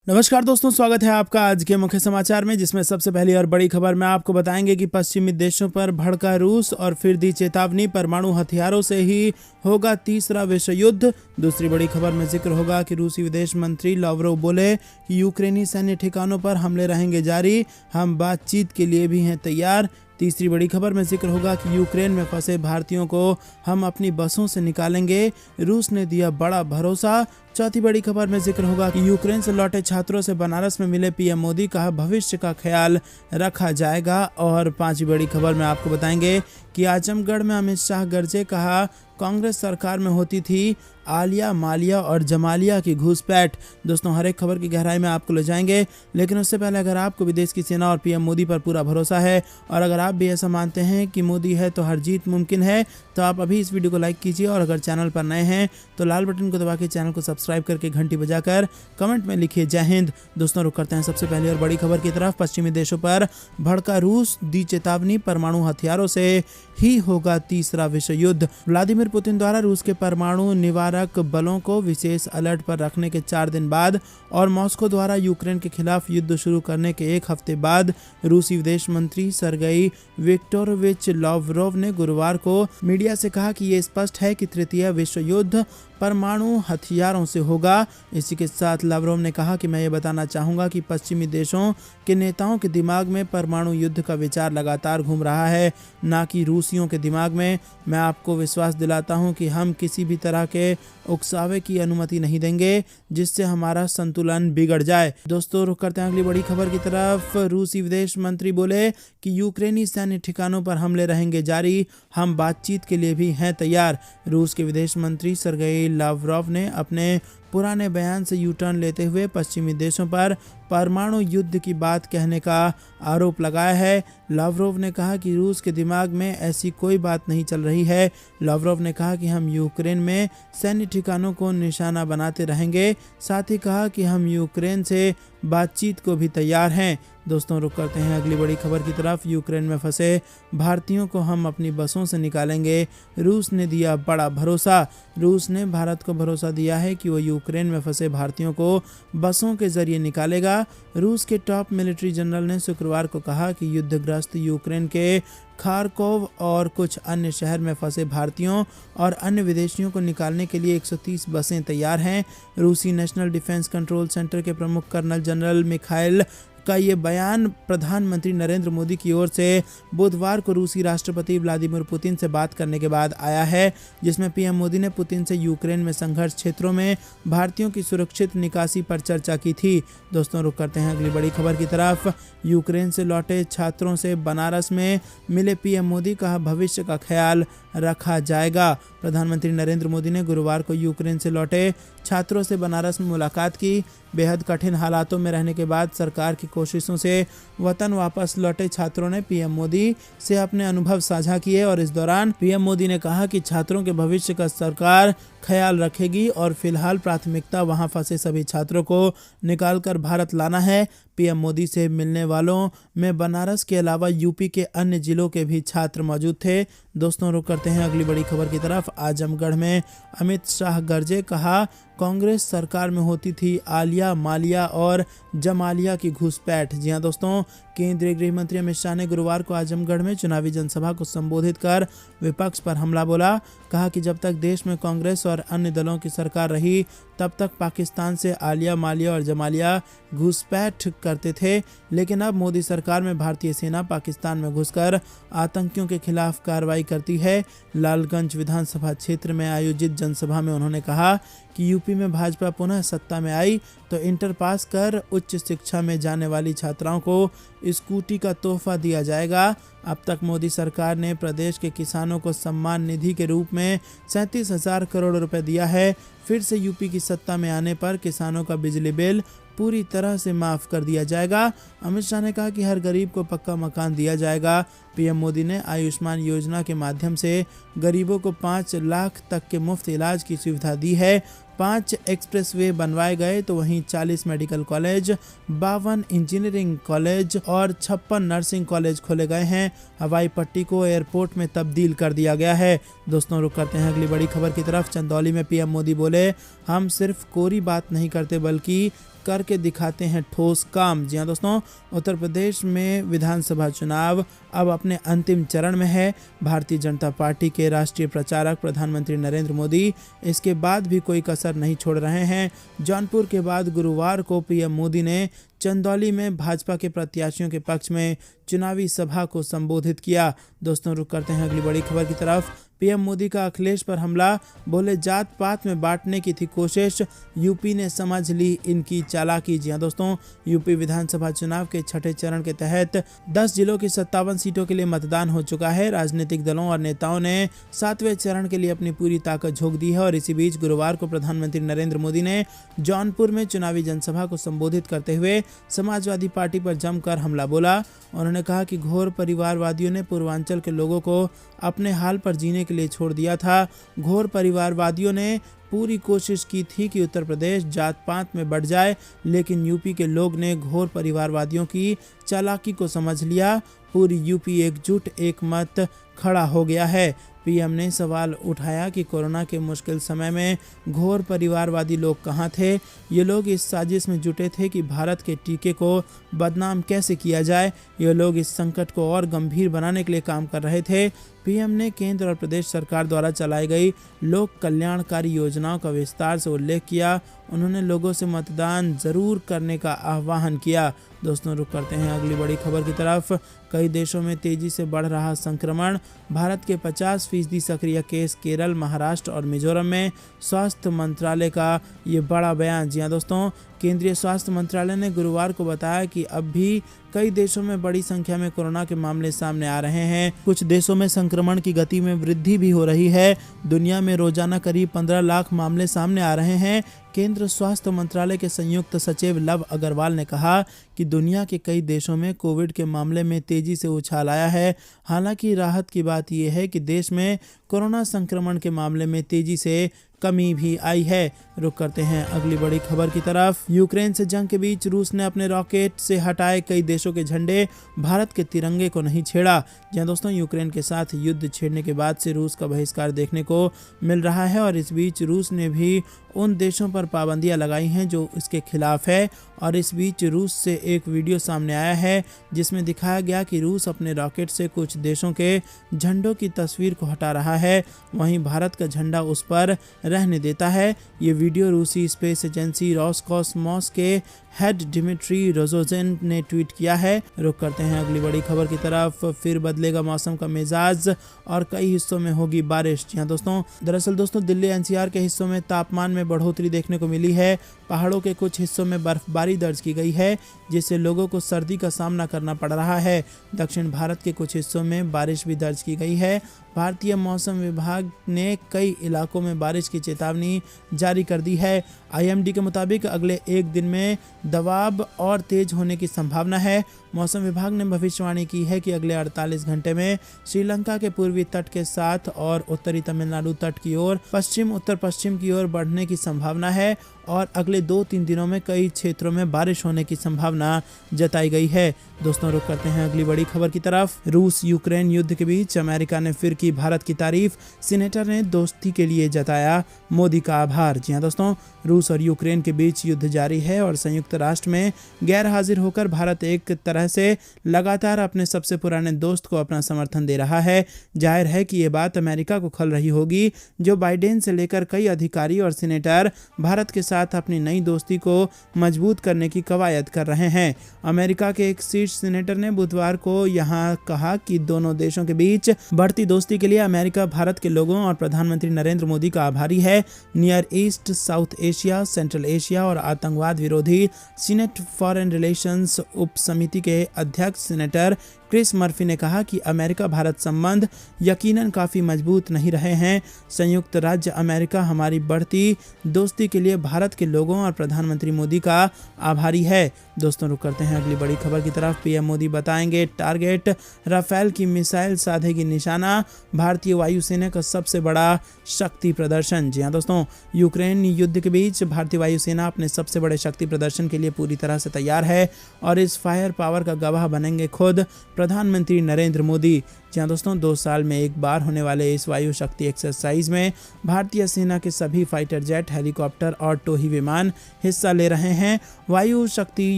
नमस्कार दोस्तों, स्वागत है आपका आज के मुख्य समाचार में, जिसमें सबसे पहली और बड़ी खबर में आपको बताएंगे कि पश्चिमी देशों पर भड़का रूस और फिर दी चेतावनी, परमाणु हथियारों से ही होगा तीसरा विश्व युद्ध। दूसरी बड़ी खबर में जिक्र होगा कि रूसी विदेश मंत्री लावरोव बोले कि यूक्रेनी सैन्य ठिकानों पर हमले रहेंगे जारी, हम बातचीत के लिए भी हैं तैयार। तीसरी बड़ी खबर में जिक्र होगा कि यूक्रेन में फंसे भारतीयों को हम अपनी बसों से निकालेंगे, रूस ने दिया बड़ा भरोसा। चौथी बड़ी खबर में जिक्र होगा कि यूक्रेन से लौटे छात्रों से बनारस में मिले पीएम मोदी, कहा भविष्य का ख्याल रखा जाएगा। और पांचवी बड़ी खबर में आपको बताएंगे कि आजमगढ़ में अमित शाह गरजे, कहा कांग्रेस सरकार में होती थी आलिया मालिया और जमालिया की घूसपैठ। दोस्तों, हर एक खबर की गहराई में आपको ले जाएंगे, लेकिन उससे पहले अगर आपको विदेश की सेना और पीएम मोदी पर पूरा भरोसा है और अगर आप भी ऐसा मानते हैं कि मोदी है तो हर जीत मुमकिन है, तो आप अभी इस वीडियो को लाइक कीजिए और अगर चैनल पर नए हैं तो लाल बटन को दबा के चैनल को सब्सक्राइब करके घंटी बजाकर कमेंट में लिखिए जय हिंद। दोस्तों, रुक करते हैं सबसे पहले और बड़ी खबर की तरफ। पश्चिमी देशों पर भड़का रूस, दी चेतावनी, परमाणु हथियारों से ही होगा तीसरा विश्व युद्ध। व्लादिमीर पुतिन द्वारा रूस के परमाणु निवारक बलों को विशेष अलर्ट पर रखने के 4 दिन बाद और मॉस्को द्वारा यूक्रेन के खिलाफ युद्ध शुरू करने के 1 हफ्ते बाद रूसी विदेश मंत्री सर्गेई विक्टोरोविच लावरोव ने गुरुवार को मीडिया से कहा कि ये स्पष्ट है कि तृतीय विश्व युद्ध परमाणु हथियारों से होगा। इसी के साथ लावरोव ने कहा कि मैं ये बताना चाहूँगा कि पश्चिमी देशों के नेताओं के दिमाग में परमाणु युद्ध का विचार लगातार घूम रहा है, ना कि रूसियों के दिमाग में। मैं आपको विश्वास दिलाता हूँ कि हम किसी भी तरह के उकसावे की अनुमति नहीं देंगे जिससे हमारा संतुलन बिगड़ जाए। दोस्तों, रुक करते हैं अगली बड़ी खबर की तरफ। रूसी विदेश मंत्री बोले कि यूक्रेनी सैन्य ठिकानों पर हमले रहेंगे जारी, हम बातचीत के लिए भी हैं तैयार। रूस के विदेश मंत्री सर्गेई लावरोव ने अपने पुराने बयान से यू टर्न लेते हुए पश्चिमी देशों पर परमाणु युद्ध की बात कहने का आरोप लगाया है। लावरोव ने कहा कि रूस के दिमाग में ऐसी कोई बात नहीं चल रही है। लावरोव ने कहा कि हम यूक्रेन में सैन्य ठिकानों को निशाना बनाते रहेंगे, साथ ही कहा कि हम यूक्रेन से बातचीत को भी तैयार हैं। दोस्तों, रुक करते हैं अगली बड़ी खबर की तरफ। यूक्रेन में फंसे भारतीयों को हम अपनी बसों से निकालेंगे, रूस ने दिया बड़ा भरोसा। रूस ने भारत को भरोसा दिया है कि वो यूक्रेन में फंसे भारतीयों को बसों के जरिए निकालेगा। रूस के टॉप मिलिट्री जनरल ने शुक्रवार को कहा कि युद्धग्रस्त यूक्रेन के खारकोव और कुछ अन्य शहर में फंसे भारतीयों और अन्य विदेशियों को निकालने के लिए 130 बसें तैयार हैं। रूसी नेशनल डिफेंस कंट्रोल सेंटर के प्रमुख कर्नल जनरल मिखाइल का ये बयान प्रधानमंत्री नरेंद्र मोदी की ओर से बुधवार को रूसी राष्ट्रपति व्लादिमीर पुतिन से बात करने के बाद आया है, जिसमें पीएम मोदी ने पुतिन से यूक्रेन में संघर्ष क्षेत्रों में भारतीयों की सुरक्षित निकासी पर चर्चा की थी। दोस्तों, रुक करते हैं अगली बड़ी खबर की तरफ। यूक्रेन से लौटे छात्रों से बनारस में मिले पीएम मोदी, कहा भविष्य का ख्याल रखा जाएगा। प्रधानमंत्री नरेंद्र मोदी ने गुरुवार को यूक्रेन से लौटे छात्रों से बनारस में मुलाकात की। बेहद कठिन हालातों में रहने के बाद सरकार की कोशिशों से वतन वापस लौटे छात्रों ने पीएम मोदी से अपने अनुभव साझा किए और इस दौरान पीएम मोदी ने कहा कि छात्रों के भविष्य का सरकार ख्याल रखेगी और फिलहाल प्राथमिकता वहां फंसे सभी छात्रों को निकालकर भारत लाना है। पीएम मोदी से मिलने वालों में बनारस के अलावा यूपी के अन्य जिलों के भी छात्र मौजूद थे। दोस्तों, रुक करते हैं अगली बड़ी खबर की तरफ। आजमगढ़ में अमित शाह गरजे, कहा कांग्रेस सरकार में होती थी आलिया मालिया और जमालिया की घुसपैठ। जी हां दोस्तों, केंद्रीय गृह मंत्री अमित शाह ने गुरुवार को आजमगढ़ में चुनावी जनसभा को संबोधित कर विपक्ष पर हमला बोला। कहा कि जब तक देश में कांग्रेस और अन्य दलों की सरकार रही तब तक पाकिस्तान से आलिया मालिया और जमालिया घुसपैठ करते थे, लेकिन अब मोदी सरकार में भारतीय सेना पाकिस्तान में घुसकर आतंकियों के खिलाफ कार्रवाई करती है। लालगंज विधानसभा क्षेत्र में आयोजित जनसभा में उन्होंने कहा कि यूपी में भाजपा पुनः सत्ता में आई तो इंटर पास कर उच्च शिक्षा में जाने वाली छात्राओं को स्कूटी का तोहफा दिया जाएगा। अब तक मोदी सरकार ने प्रदेश के किसानों को सम्मान निधि के रूप में 37,000 करोड़ रुपए दिया है। फिर से यूपी की सत्ता में आने पर किसानों का बिजली बिल पूरी तरह से माफ कर दिया जाएगा। अमित शाह ने कहा कि हर गरीब को पक्का मकान दिया जाएगा। पीएम मोदी ने आयुष्मान योजना के माध्यम से गरीबों को 5 लाख तक के मुफ्त इलाज की सुविधा दी है। 5 एक्सप्रेसवे बनवाए गए तो वहीं 40 मेडिकल कॉलेज, 52 इंजीनियरिंग कॉलेज और 56 नर्सिंग कॉलेज खोले गए हैं। हवाई पट्टी को एयरपोर्ट में तब्दील कर दिया गया है। दोस्तों, रुक करते हैं अगली बड़ी खबर की तरफ। चंदौली में पीएम मोदी बोले, हम सिर्फ कोरी बात नहीं करते बल्कि करके दिखाते हैं ठोस काम। जी हाँ दोस्तों, उत्तर प्रदेश में विधानसभा चुनाव अब अपने अंतिम चरण में है। भारतीय जनता पार्टी के राष्ट्रीय प्रचारक प्रधानमंत्री नरेंद्र मोदी इसके बाद भी कोई कसर नहीं छोड़ रहे हैं। जौनपुर के बाद गुरुवार को पीएम मोदी ने चंदौली में भाजपा के प्रत्याशियों के पक्ष में चुनावी सभा को संबोधित किया। दोस्तों, रुक करते हैं अगली बड़ी खबर की तरफ। पीएम मोदी का अखिलेश पर हमला, बोले जात पात में बांटने की थी कोशिश, यूपी ने समझ ली इनकी चालाकी। जी हाँ दोस्तों, यूपी विधानसभा चुनाव के छठे चरण के तहत 10 जिलों की 57 सीटों के लिए मतदान हो चुका है। राजनीतिक दलों और नेताओं ने 7वें चरण के लिए अपनी पूरी ताकत झोंक दी है और इसी बीच गुरुवार को प्रधानमंत्री नरेंद्र मोदी ने जौनपुर में चुनावी जनसभा को संबोधित करते हुए समाजवादी पार्टी पर जमकर हमला बोला। उन्होंने कहा कि घोर परिवारवादियों ने पूर्वांचल के लोगों को अपने हाल पर जीने के लिए छोड़ दिया था। घोर परिवारवादियों ने पूरी कोशिश की थी कि उत्तर प्रदेश जात पात में बढ़ जाए, लेकिन यूपी के लोग ने घोर परिवारवादियों की चालाकी को समझ लिया। पूरी यूपी एकजुट एक मत खड़ा हो गया है। पीएम ने सवाल उठाया कि कोरोना के मुश्किल समय में घोर परिवारवादी लोग कहाँ थे। ये लोग इस साजिश में जुटे थे कि भारत के टीके को बदनाम कैसे किया जाए। ये लोग इस संकट को और गंभीर बनाने के लिए काम कर रहे थे। पीएम ने केंद्र और प्रदेश सरकार द्वारा चलाई गई लोक कल्याणकारी योजनाओं का विस्तार से उल्लेख किया। उन्होंने लोगों से मतदान जरूर करने का आह्वान किया। दोस्तों, रुक करते हैं अगली बड़ी खबर की तरफ। कई देशों में तेजी से बढ़ रहा संक्रमण, भारत के 50% सक्रिय केस केरल, महाराष्ट्र और मिजोरम में, स्वास्थ्य मंत्रालय का ये बड़ा बयान। जी हाँ दोस्तों, केंद्रीय स्वास्थ्य मंत्रालय ने गुरुवार को बताया कि अब भी कई देशों में बड़ी संख्या में कोरोना के मामले सामने आ रहे हैं। कुछ देशों में संक्रमण की गति में वृद्धि भी हो रही है। दुनिया में रोजाना करीब 15 लाख मामले सामने आ रहे हैं। केंद्र स्वास्थ्य मंत्रालय के संयुक्त सचिव लव अग्रवाल ने कहा कि दुनिया के कई देशों में कोविड के मामले में तेजी से उछाल आया है। हालांकि राहत की बात यह है कि देश में कोरोना संक्रमण के मामले में तेजी से कमी भी आई है। रुक करते हैं अगली बड़ी खबर की तरफ। यूक्रेन से जंग के बीच रूस ने अपने रॉकेट से हटाए कई देशों के झंडे, भारत के तिरंगे को नहीं छेड़ा। जहां दोस्तों, यूक्रेन के साथ युद्ध छेड़ने के बाद से रूस का बहिष्कार देखने को मिल रहा है और इस बीच रूस ने भी उन देशों पर पाबंदियां लगाई हैं जो इसके खिलाफ है। और इस बीच रूस से एक वीडियो सामने आया है जिसमें दिखाया गया कि रूस अपने रॉकेट से कुछ देशों के झंडों की तस्वीर को हटा रहा है, वहीं भारत का झंडा उस पर रहने देता है। ये वीडियो रूसी स्पेस एजेंसी रोसकॉसमॉस के हेड डिमिट्री रोजोजिन ने ट्वीट किया है। रुक करते हैं अगली बड़ी खबर की तरफ। फिर बदलेगा मौसम का मिजाज और कई हिस्सों में होगी बारिश। जी हाँ दोस्तों, दरअसल दोस्तों दिल्ली एनसीआर के हिस्सों में तापमान में बढ़ोतरी देखने को मिली है। पहाड़ों के कुछ हिस्सों में बर्फबारी दर्ज की गई है, जिससे लोगों को सर्दी का सामना करना पड़ रहा है। दक्षिण भारत के कुछ हिस्सों में बारिश भी दर्ज की गई है। भारतीय मौसम विभाग ने कई इलाकों में बारिश की चेतावनी जारी कर दी है। आईएमडी के मुताबिक अगले एक दिन में दबाव और तेज होने की संभावना है। मौसम विभाग ने भविष्यवाणी की है कि अगले 48 घंटे में श्रीलंका के पूर्वी तट के साथ और उत्तरी तमिलनाडु तट की ओर पश्चिम उत्तर पश्चिम की ओर बढ़ने की संभावना है और अगले 2-3 दिनों में कई क्षेत्रों में बारिश होने की संभावना जताई गई है। दोस्तों, रुक करते हैं अगली बड़ी खबर की तरफ। रूस यूक्रेन युद्ध के बीच अमेरिका ने फिर की भारत की तारीफ, सीनेटर ने दोस्ती के लिए जताया मोदी का आभार। जी हाँ दोस्तों, रूस और यूक्रेन के बीच युद्ध जारी है और संयुक्त राष्ट्र में गैर हाजिर होकर भारत एक तरह से लगातार अपने सबसे पुराने दोस्त को अपना समर्थन दे रहा है। जाहिर है कि ये बात अमेरिका को खल रही होगी। जो बाइडेन से लेकर कई अधिकारी और सीनेटर भारत के साथ अपनी नई दोस्ती को मजबूत करने की कवायद कर रहे हैं। अमेरिका के एक शीर्ष सीनेटर ने बुधवार को यहां कहा कि दोनों देशों के बीच बढ़ती दोस्ती के लिए अमेरिका भारत के लोगों और प्रधानमंत्री नरेंद्र मोदी का आभारी है। Near east, south Asia, central Asia और आतंकवाद विरोधी सीनेट फॉरेन रिलेशंस उप समिति के अध्यक्ष सीनेटर क्रिस मर्फी ने कहा कि अमेरिका भारत संबंध यकीनन काफ़ी मजबूत नहीं रहे हैं। संयुक्त राज्य अमेरिका हमारी बढ़ती दोस्ती के लिए भारत के लोगों और प्रधानमंत्री मोदी का आभारी है। दोस्तों, रुक करते हैं अगली बड़ी खबर की तरफ। पीएम मोदी बताएंगे टारगेट, राफेल की मिसाइल साधेगी निशाना, भारतीय वायुसेना का सबसे बड़ा शक्ति प्रदर्शन। जी हाँ दोस्तों, यूक्रेन युद्ध के बीच भारतीय वायुसेना अपने सबसे बड़े शक्ति प्रदर्शन के लिए पूरी तरह से तैयार है और इस फायर पावर का गवाह बनेंगे खुद प्रधानमंत्री नरेंद्र मोदी। जहाँ दोस्तों 2 साल में एक बार होने वाले इस वायु शक्ति एक्सरसाइज में भारतीय सेना के सभी फाइटर जेट, हेलीकॉप्टर और टोही विमान हिस्सा ले रहे हैं। वायु शक्ति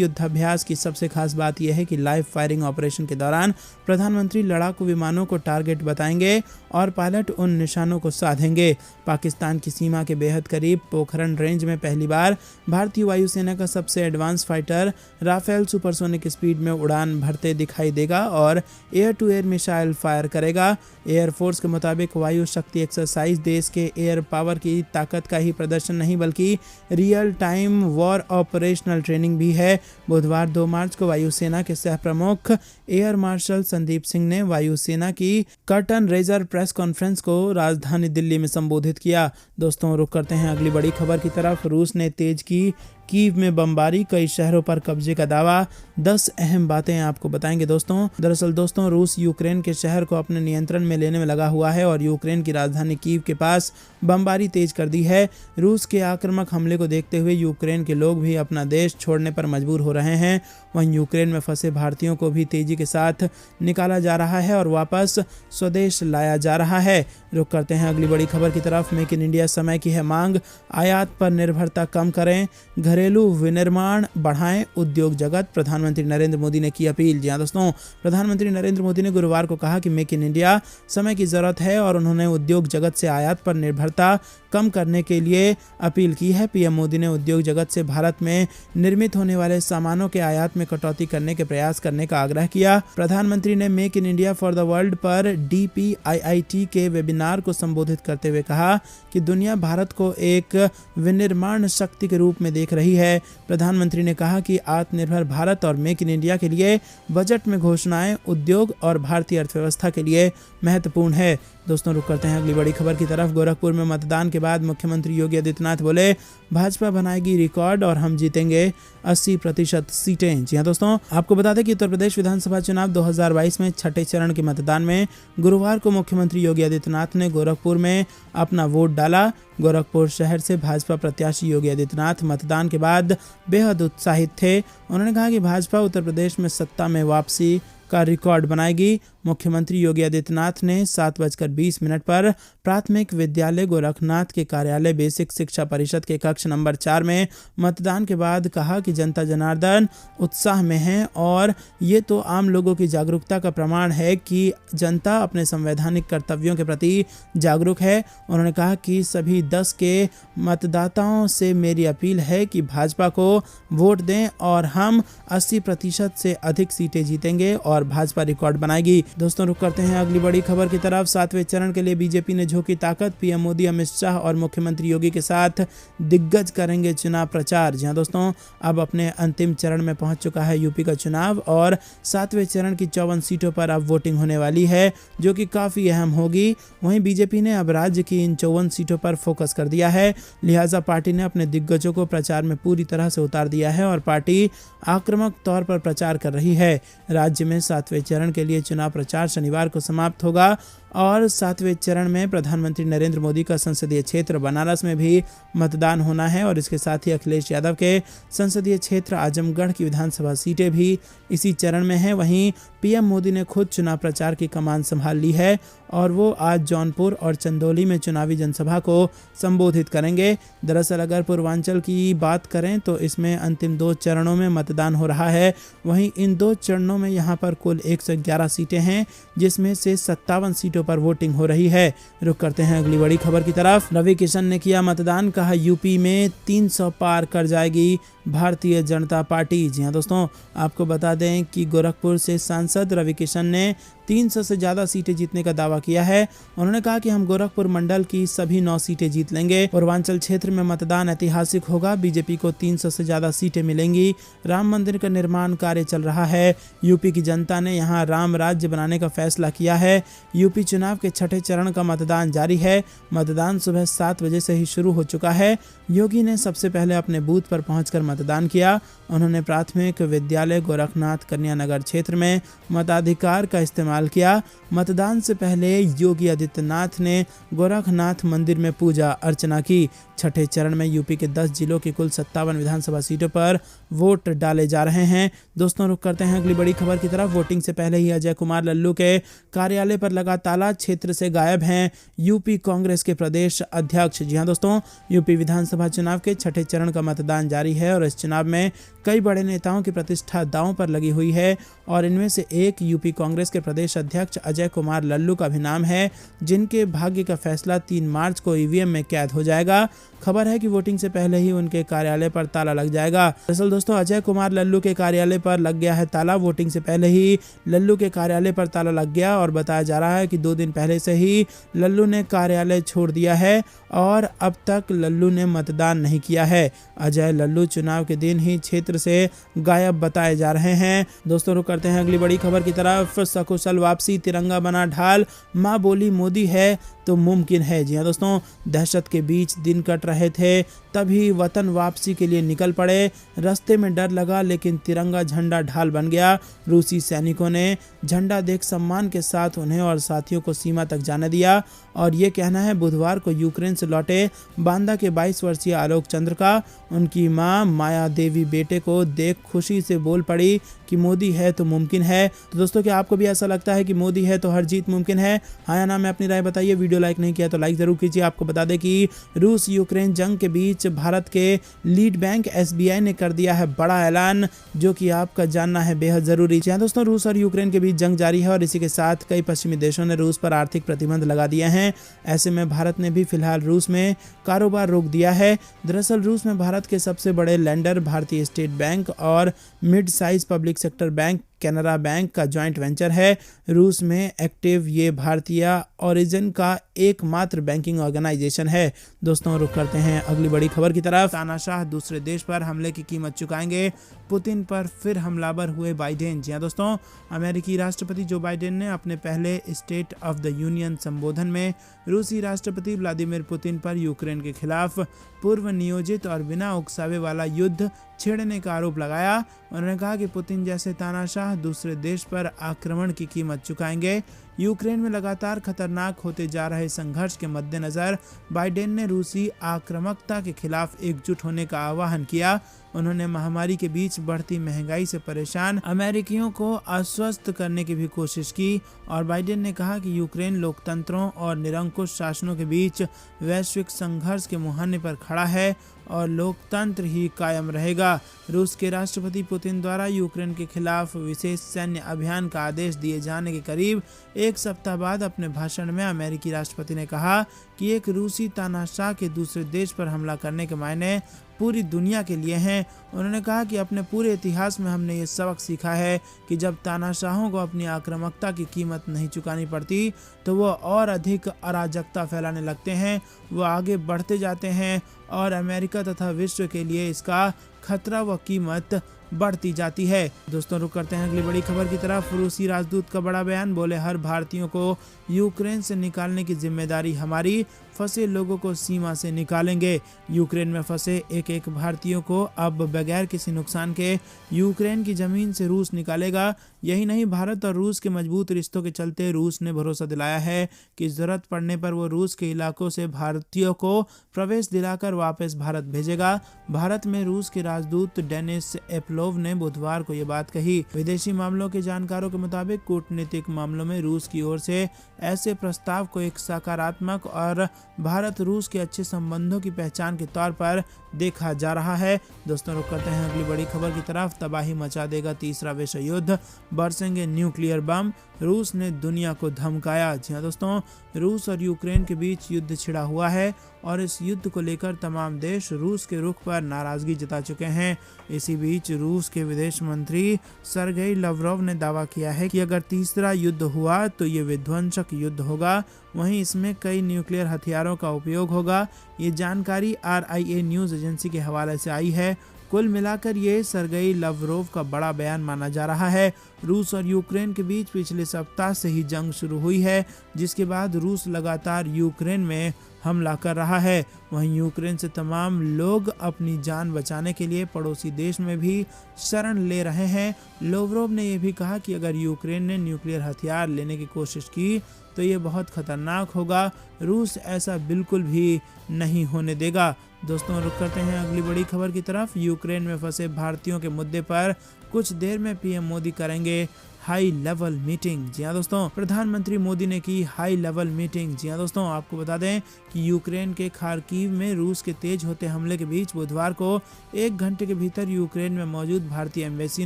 युद्धाभ्यास की सबसे खास बात यह है कि लाइव फायरिंग ऑपरेशन के दौरान प्रधानमंत्री लड़ाकू विमानों को टारगेट बताएंगे और पायलट उन निशानों को साधेंगे। पाकिस्तान की सीमा के बेहद करीब पोखरण रेंज में पहली बार भारतीय वायुसेना का सबसे advance fighter Rafale supersonic speed में उड़ान भरते दिखाई देगा और air to air missile fire करेगा। एयरफोर्स के मुताबिक वायु शक्ति एक्सरसाइज देश के एयर पावर की ताकत का ही प्रदर्शन नहीं बल्कि real time war operational training भी है। बुधवार 2 मार्च को वायुसेना के सह प्रमुख एयर मार्शल संदीप सिंह ने वायुसेना की कर्टन रेजर प्रेस कॉन्फ्रेंस को राजधानी दिल्ली में संबोधित किया। दोस्तों रुक करते हैं अगली बड़ी खबर की तरफ। रूस ने तेज की कीव में बमबारी, कई शहरों पर कब्जे का दावा। 10 अहम बातें आपको बताएंगे दोस्तों। दरअसल दोस्तों रूस यूक्रेन के शहर को अपने नियंत्रण में लेने में लगा हुआ है और यूक्रेन की राजधानी कीव के पास बमबारी तेज कर दी है। रूस के आक्रामक हमले को देखते हुए यूक्रेन के लोग भी अपना देश छोड़ने पर मजबूर हो रहे हैं। वहीं यूक्रेन में फंसे भारतीयों को भी तेजी के साथ निकाला जा रहा है और वापस स्वदेश लाया जा रहा है। रुक करते हैं अगली बड़ी खबर की तरफ। मेक इन इंडिया समय की है मांग, आयात पर निर्भरता कम करें, घरेलू विनिर्माण बढ़ाएं, उद्योग जगत। प्रधानमंत्री नरेंद्र मोदी ने की अपील। जी हां दोस्तों, प्रधानमंत्री नरेंद्र मोदी ने गुरुवार को कहा कि मेक इन इंडिया समय की जरूरत है और उन्होंने उद्योग जगत से आयात पर निर्भरता कम करने के लिए अपील की है। पीएम मोदी ने उद्योग जगत से भारत में निर्मित होने वाले सामानों के आयात में कटौती करने के प्रयास करने का आग्रह किया। प्रधानमंत्री ने make in India for the world पर DPIIT के वेबिनार को संबोधित करते हुए कहा कि दुनिया भारत को एक विनिर्माण शक्ति के रूप में देख रही है। प्रधानमंत्री ने कहा कि आत्मनिर्भर भारत और मेक इन इंडिया के लिए बजट में घोषणाएं उद्योग और भारतीय अर्थव्यवस्था के लिए महत्वपूर्ण है। दोस्तों रुक करते हैं अगली बड़ी खबर की तरफ। गोरखपुर में मतदान के बाद मुख्यमंत्री योगी आदित्यनाथ बोले भाजपा बनाएगी रिकॉर्ड और हम जीतेंगे 80% सीटें। जी हां दोस्तों, आपको बता दें कि उत्तर प्रदेश विधानसभा चुनाव 2022 में छठे चरण के मतदान में गुरुवार को मुख्यमंत्री योगी आदित्यनाथ ने गोरखपुर में अपना वोट डाला। गोरखपुर शहर से भाजपा प्रत्याशी योगी आदित्यनाथ मतदान के बाद बेहद उत्साहित थे। उन्होंने कहा कि भाजपा उत्तर प्रदेश में सत्ता में वापसी का रिकॉर्ड बनाएगी। मुख्यमंत्री योगी आदित्यनाथ ने 7:20 पर प्राथमिक विद्यालय गोरखनाथ के कार्यालय बेसिक शिक्षा परिषद के कक्ष नंबर 4 में मतदान के बाद कहा कि जनता जनार्दन उत्साह में है और ये तो आम लोगों की जागरूकता का प्रमाण है कि जनता अपने संवैधानिक कर्तव्यों के प्रति जागरूक है। उन्होंने कहा कि सभी 10 के मतदाताओं से मेरी अपील है कि भाजपा को वोट दें और हम 80% से अधिक सीटें जीतेंगे और भाजपा रिकॉर्ड बनाएगी। दोस्तों रुक करते हैं अगली बड़ी खबर की तरफ। 7वें चरण के लिए बीजेपी ने झोंकी ताकत, पीएम मोदी अमित शाह और मुख्यमंत्री योगी के साथ दिग्गज करेंगे चुनाव प्रचार। जी हां दोस्तों, अब अपने अंतिम चरण में पहुंच चुका है यूपी का चुनाव और 7वें चरण की 54 सीटों पर अब वोटिंग होने वाली है जो कि काफी अहम होगी। वहीं बीजेपी ने अब राज्य की इन 54 सीटों पर फोकस कर दिया है, लिहाजा पार्टी ने अपने दिग्गजों को प्रचार में पूरी तरह से उतार दिया है और पार्टी आक्रामक तौर पर प्रचार कर रही है। राज्य में 7वें चरण के लिए चुनाव प्रचार शनिवार को समाप्त होगा और 7वें चरण में प्रधानमंत्री नरेंद्र मोदी का संसदीय क्षेत्र बनारस में भी मतदान होना है और इसके साथ ही अखिलेश यादव के संसदीय क्षेत्र आजमगढ़ की विधानसभा सीटें भी इसी चरण में हैं। वहीं पीएम मोदी ने खुद चुनाव प्रचार की कमान संभाल ली है और वो आज जौनपुर और चंदौली में चुनावी जनसभा को संबोधित करेंगे। दरअसल अगर पूर्वांचल की बात करें तो इसमें अंतिम 2 चरणों में मतदान हो रहा है। वहीं इन 2 चरणों में यहाँ पर कुल 111 सीटें हैं जिसमें से 57 सीटों पर वोटिंग हो रही है। रुक करते हैं अगली बड़ी खबर की तरफ। रवि किशन ने किया मतदान, कहा यूपी में 300 पार कर जाएगी भारतीय जनता पार्टी। जी हां दोस्तों, आपको बता दें कि गोरखपुर से सांसद रवि किशन ने 300 से ज़्यादा सीटें जीतने का दावा किया है। उन्होंने कहा कि हम गोरखपुर मंडल की सभी 9 सीटें जीत लेंगे। पूर्वांचल क्षेत्र में मतदान ऐतिहासिक होगा, बीजेपी को 300 से ज़्यादा सीटें मिलेंगी। राम मंदिर का निर्माण कार्य चल रहा है। यूपी की जनता ने यहां राम राज्य बनाने का फैसला किया है। यूपी चुनाव के छठे चरण का मतदान जारी है। मतदान सुबह 7 बजे से ही शुरू हो चुका है। योगी ने सबसे पहले अपने बूथ पर पहुंचकर मतदान किया। उन्होंने प्राथमिक विद्यालय गोरखनाथ कन्या नगर क्षेत्र में मताधिकार का इस्तेमाल किया। मतदान से पहले योगी आदित्यनाथ ने गोरखनाथ मंदिर में पूजा अर्चना की। छठे चरण में यूपी के 10 जिलों की कुल 57 विधानसभा सीटों पर वोट डाले जा रहे हैं। दोस्तों रुक करते हैं अगली बड़ी खबर की तरफ। वोटिंग से पहले ही अजय कुमार लल्लू के कार्यालय पर लगा ताला, क्षेत्र से गायब हैं यूपी कांग्रेस के प्रदेश अध्यक्ष। जी हां दोस्तों, यूपी विधानसभा चुनाव के छठे चरण का मतदान जारी है और इस चुनाव में कई बड़े नेताओं की प्रतिष्ठा दांव पर लगी हुई है और इनमें से एक यूपी कांग्रेस के प्रदेश अध्यक्ष अजय कुमार लल्लू का भी नाम है, जिनके भाग्य का फैसला 3 मार्च को ईवीएम में कैद हो जाएगा। खबर है कि वोटिंग से पहले ही उनके कार्यालय पर ताला लग जाएगा। दरअसल दोस्तों, अजय कुमार लल्लू के कार्यालय पर लग गया है ताला। वोटिंग से पहले ही लल्लू के कार्यालय पर ताला लग गया और बताया जा रहा है कि 2 दिन पहले से ही लल्लू ने कार्यालय छोड़ दिया है और अब तक लल्लू ने मतदान नहीं किया है। अजय लल्लू चुनाव के दिन ही क्षेत्र से गायब बताए जा रहे हैं। दोस्तों रुक करते हैं अगली बड़ी खबर की तरफ। सकुशल वापसी, तिरंगा बना ढाल, मां बोली मोदी है तो मुमकिन है। जी हां दोस्तों, दहशत के बीच दिन कट रहे थे, तभी वतन वापसी के लिए निकल पड़े। रास्ते में डर लगा लेकिन तिरंगा झंडा ढाल बन गया। रूसी सैनिकों ने झंडा देख सम्मान के साथ उन्हें और साथियों को सीमा तक जाने दिया और ये कहना है बुधवार को यूक्रेन से लौटे बांदा के 22 वर्षीय आलोक चंद्र का। उनकी मां माया देवी बेटे को देख खुशी से बोल पड़ी कि मोदी है तो मुमकिन है। तो दोस्तों, क्या आपको भी ऐसा लगता है कि मोदी है तो हर जीत मुमकिन है? हाँ या ना में अपनी राय बताइए। वीडियो लाइक नहीं किया तो लाइक जरूर कीजिए। आपको बता दें कि रूस यूक्रेन जंग के बीच भारत के लीड बैंक एसबीआई ने कर दिया है बड़ा ऐलान, जो कि आपका जानना है बेहद जरूरी। जी दोस्तों, रूस और यूक्रेन के बीच जंग जारी है और इसी के साथ कई पश्चिमी देशों ने रूस पर आर्थिक प्रतिबंध लगा दिए हैं। ऐसे में भारत ने भी फिलहाल रूस में कारोबार रोक दिया है। दरअसल रूस में भारत के सबसे बड़े लेंडर भारतीय स्टेट बैंक और mid size public sector bank Canara bank का जॉइंट वेंचर है। रूस में एक्टिव ये भारतीय ओरिजिन का एकमात्र बैंकिंग ऑर्गेनाइजेशन है। दोस्तों रुक करते हैं अगली बड़ी खबर की तरफ। तानाशाह दूसरे देश पर हमले की कीमत चुकाएंगे, पुतिन पर फिर हमलावर हुए बाइडेन। जी हां दोस्तों, अमेरिकी राष्ट्रपति जो बाइडेन ने अपने पहले स्टेट ऑफ द यूनियन संबोधन में रूसी राष्ट्रपति व्लादिमीर पुतिन पर यूक्रेन के खिलाफ पूर्व नियोजित और बिना उकसावे वाला युद्ध छेड़ने का आरोप लगाया। उन्होंने कहा कि पुतिन जैसे तानाशाह दूसरे देश पर आक्रमण की कीमत चुकाएंगे। यूक्रेन में लगातार खतरनाक होते जा रहे संघर्ष के मद्देनजर बाइडेन ने रूसी आक्रामकता के खिलाफ एकजुट होने का आह्वान किया। उन्होंने महामारी के बीच बढ़ती महंगाई से परेशान अमेरिकियों को आश्वस्त करने की भी कोशिश की और बाइडेन ने कहा कि यूक्रेन लोकतंत्रों और निरंकुश शासनों के बीच वैश्विक संघर्ष के मुहाने पर खड़ा है और लोकतंत्र ही कायम रहेगा। रूस के राष्ट्रपति पुतिन द्वारा यूक्रेन के खिलाफ विशेष सैन्य अभियान का आदेश दिए जाने के करीब 1 सप्ताह बाद अपने भाषण में अमेरिकी राष्ट्रपति ने कहा कि एक रूसी तानाशाह के दूसरे देश पर हमला करने के मायने पूरी दुनिया के लिए हैं। उन्होंने कहा कि अपने पूरे इतिहास में हमने ये सबक सीखा है कि जब तानाशाहों को अपनी आक्रामकता की कीमत नहीं चुकानी पड़ती तो वो और अधिक अराजकता फैलाने लगते हैं, वो आगे बढ़ते जाते हैं और अमेरिका तथा विश्व के लिए इसका खतरा व कीमत बढ़ती जाती है। दोस्तों रुक करते हैं अगली बड़ी खबर की तरफ। रूसी राजदूत का बड़ा बयान, बोले हर भारतीयों को यूक्रेन से निकालने की जिम्मेदारी हमारी, फंसे लोगों को सीमा से निकालेंगे। यूक्रेन में फंसे एक भारतीयों को अब बगैर किसी नुकसान के यूक्रेन की जमीन से रूस निकालेगा। यही नहीं, भारत और रूस के मजबूत रिश्तों के चलते रूस ने भरोसा दिलाया है कि जरूरत पड़ने पर वो रूस के इलाकों से भारतीयों को प्रवेश दिलाकर वापस भारत भेजेगा। भारत में रूस के राजदूत डेनिस एपलोव ने बुधवार को ये बात कही। विदेशी मामलों के जानकारों के मुताबिक कूटनीतिक मामलों में रूस की ओर से ऐसे प्रस्ताव को एक सकारात्मक और भारत रूस के अच्छे संबंधों की पहचान के तौर पर देखा जा रहा है। दोस्तों रुक करते हैं अगली बड़ी खबर की तरफ। तबाही मचा देगा तीसरा विश्व युद्ध, बरसेंगे न्यूक्लियर बम, रूस ने दुनिया को धमकाया। जी हाँ दोस्तों, रूस और यूक्रेन के बीच युद्ध छिड़ा हुआ है और इस युद्ध को लेकर तमाम देश रूस के रुख पर नाराजगी जता चुके हैं। इसी बीच रूस के विदेश मंत्री सरगेई लवरोव ने दावा किया है कि अगर तीसरा युद्ध हुआ तो ये विध्वंसक युद्ध होगा, वहीं इसमें कई न्यूक्लियर हथियारों का उपयोग होगा। ये जानकारी RIA न्यूज एजेंसी के हवाले से आई है। कुल मिलाकर ये सरगेई लवरोव का बड़ा बयान माना जा रहा है। रूस और यूक्रेन के बीच पिछले सप्ताह से ही जंग शुरू हुई है, जिसके बाद रूस लगातार यूक्रेन में हमला कर रहा है। वहीं यूक्रेन से तमाम लोग अपनी जान बचाने के लिए पड़ोसी देश में भी शरण ले रहे हैं। लाव्रोव ने यह भी कहा कि अगर यूक्रेन ने न्यूक्लियर हथियार लेने की कोशिश की तो ये बहुत खतरनाक होगा। रूस ऐसा बिल्कुल भी नहीं होने देगा। दोस्तों, रुक करते हैं अगली बड़ी खबर की तरफ। यूक्रेन में फंसे भारतीयों के मुद्दे पर कुछ देर में पीएम मोदी करेंगे हाई लेवल मीटिंग। जी हाँ दोस्तों, प्रधानमंत्री मोदी ने की हाई लेवल मीटिंग। जी हाँ दोस्तों, आपको बता दें कि यूक्रेन के खार्किव में रूस के तेज होते हमले के बीच बुधवार को 1 घंटे के भीतर यूक्रेन में मौजूद भारतीय एम्बेसी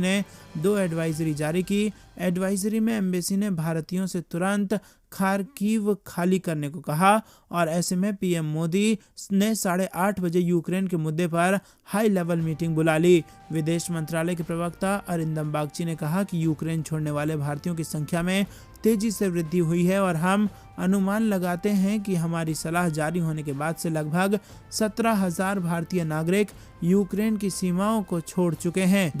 ने 2 एडवाइजरी जारी की। एडवाइजरी में एम्बेसी ने भारतीयों से तुरंत खार्किव खाली करने को कहा और ऐसे में पीएम मोदी ने 8:30 बजे यूक्रेन के मुद्दे पर हाई लेवल मीटिंग बुला ली। विदेश मंत्रालय के प्रवक्ता अरिंदम बागची ने कहा कि यूक्रेन छोड़ने वाले भारतीयों की संख्या में तेजी से वृद्धि हुई है और हम अनुमान लगाते हैं कि हमारी सलाह जारी होने के बाद से लगभग 17,000 भारतीय नागरिक यूक्रेन की सीमाओं को छोड़ चुके हैं।